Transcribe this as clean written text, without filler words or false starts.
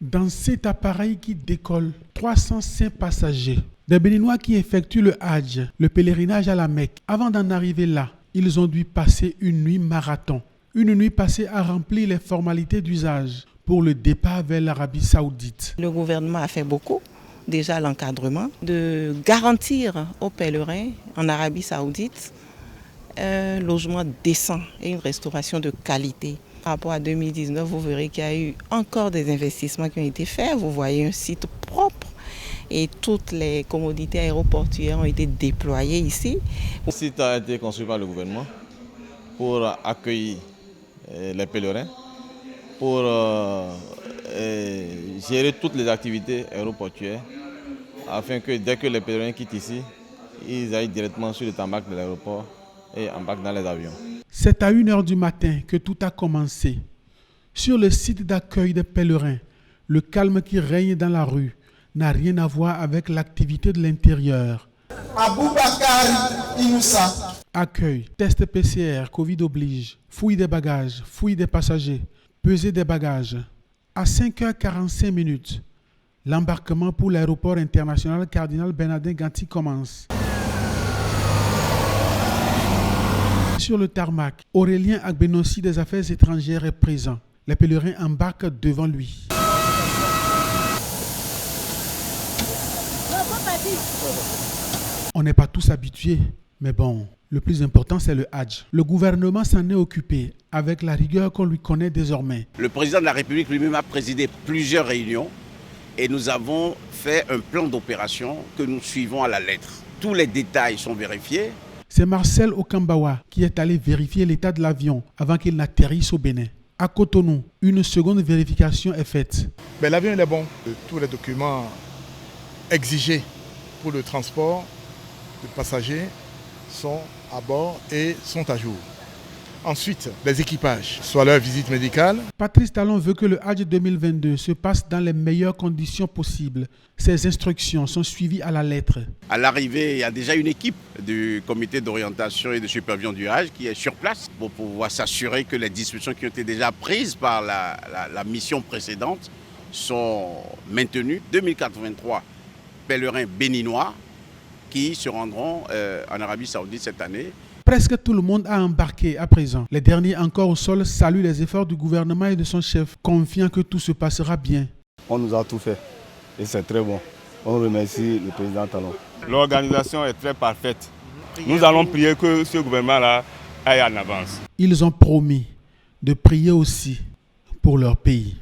Dans cet appareil qui décolle, 305 passagers. Des Béninois qui effectuent le Hajj, le pèlerinage à la Mecque. Avant d'en arriver là, ils ont dû passer une nuit marathon. Une nuit passée à remplir les formalités d'usage pour le départ vers l'Arabie Saoudite. Le gouvernement a fait beaucoup. Déjà l'encadrement, de garantir aux pèlerins en Arabie Saoudite un logement décent et une restauration de qualité. Par rapport à 2019, vous verrez qu'il y a eu encore des investissements qui ont été faits. Vous voyez un site propre et toutes les commodités aéroportuaires ont été déployées ici. Le site a été construit par le gouvernement pour accueillir les pèlerins, pour gérer toutes les activités aéroportuaires, afin que dès que les pèlerins quittent ici, ils aillent directement sur le tarmac de l'aéroport et embarquent dans les avions. C'est à 1h du matin que tout a commencé. Sur le site d'accueil des pèlerins, le calme qui règne dans la rue n'a rien à voir avec l'activité de l'intérieur. Aboubakar Inoussa. Accueil, test PCR, Covid oblige, fouille des bagages, fouille des passagers, pesée des bagages. À 5h45, l'embarquement pour l'aéroport international Cardinal Bernardin Ganti commence. Sur le tarmac, Aurélien Agbenossi des Affaires étrangères est présent. Les pèlerins embarquent devant lui. On n'est pas tous habitués, mais bon, le plus important c'est le Hajj. Le gouvernement s'en est occupé avec la rigueur qu'on lui connaît désormais. Le président de la République lui-même a présidé plusieurs réunions et nous avons fait un plan d'opération que nous suivons à la lettre. Tous les détails sont vérifiés. C'est Marcel Okambawa qui est allé vérifier l'état de l'avion avant qu'il n'atterrisse au Bénin. À Cotonou, une seconde vérification est faite. Mais l'avion est bon. Tous les documents exigés pour le transport de passagers sont à bord et sont à jour. Ensuite, les équipages, soit leur visite médicale. Patrice Talon veut que le Hajj 2022 se passe dans les meilleures conditions possibles. Ses instructions sont suivies à la lettre. À l'arrivée, il y a déjà une équipe du comité d'orientation et de supervision du Hajj qui est sur place pour pouvoir s'assurer que les dispositions qui ont été déjà prises par la mission précédente sont maintenues. 2083 pèlerins béninois qui se rendront en Arabie Saoudite cette année. Presque tout le monde a embarqué à présent. Les derniers encore au sol saluent les efforts du gouvernement et de son chef, confiants que tout se passera bien. On nous a tout fait et c'est très bon. On remercie le président Talon. L'organisation est très parfaite. Nous allons prier que ce gouvernement-là aille en avance. Ils ont promis de prier aussi pour leur pays.